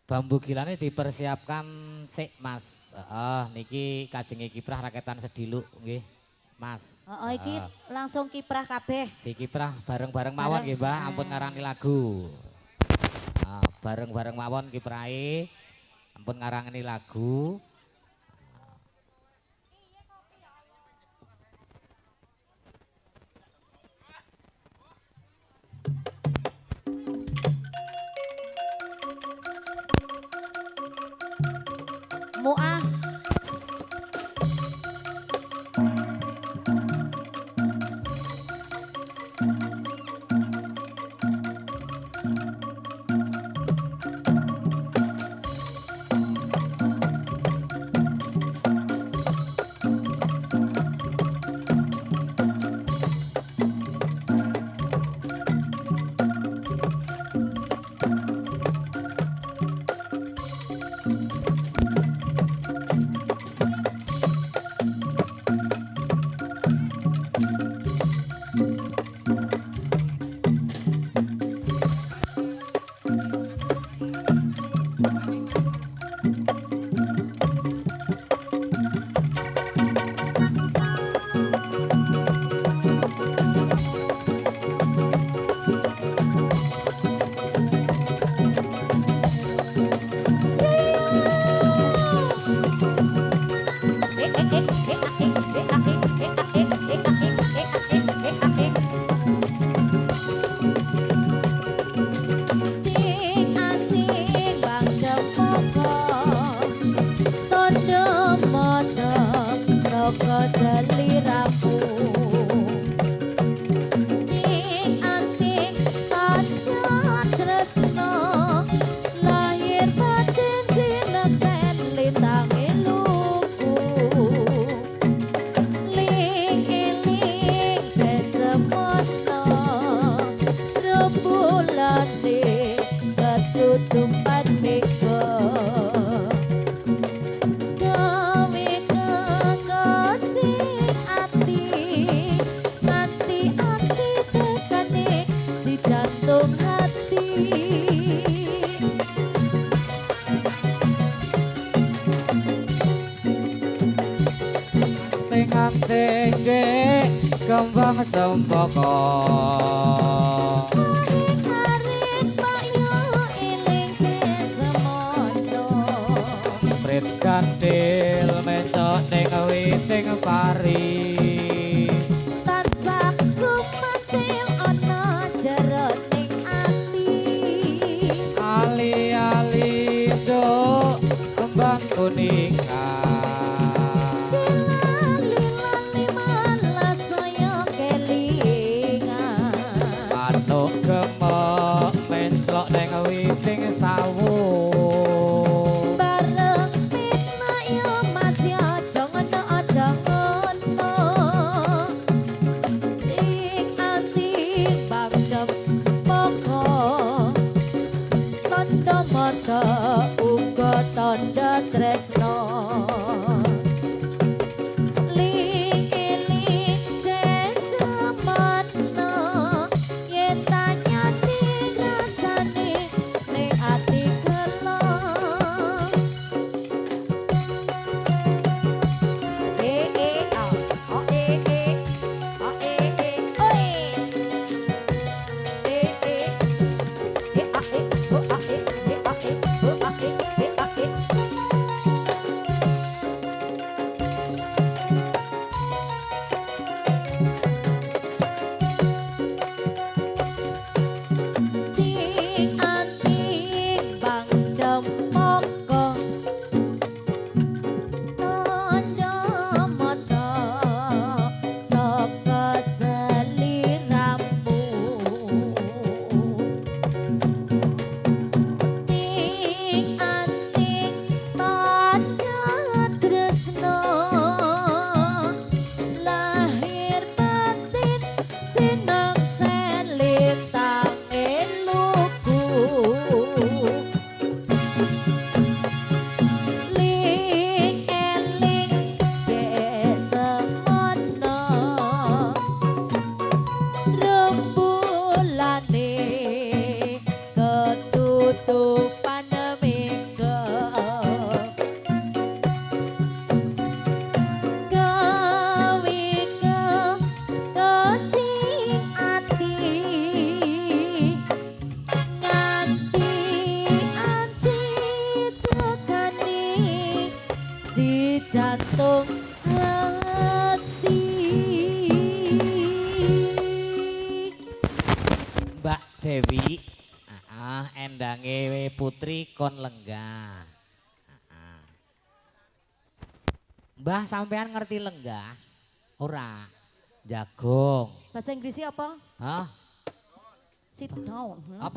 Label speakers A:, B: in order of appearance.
A: Bambu gilane dipersiapkan sik Mas. Niki kajenge kiprah raketan sediluk nggih. Mas.
B: Iki langsung kiprah kabeh.
A: Dikiprah bareng-bareng mawon nggih Mbah, ampun ngarani lagu. Bareng-bareng mawon kiprahe. Ampun ngarangani lagu.
B: Muah.
A: Tingge kembang cempaka Prit kandil mencok ning witing pari
B: Tansah kumatil ana jeroning ati
A: Ali-ali nduk kembang kuningan gemok menclok neng witing sawu
B: bareng pitna yo mas yo aja ngono
A: Dewi. Endange putri kon lenggah. Mbah sampean ngerti lenggah? Ora. Jagung.
B: Bahasa Inggrisnya apa?
A: Hah?
B: Sit down.
A: Apa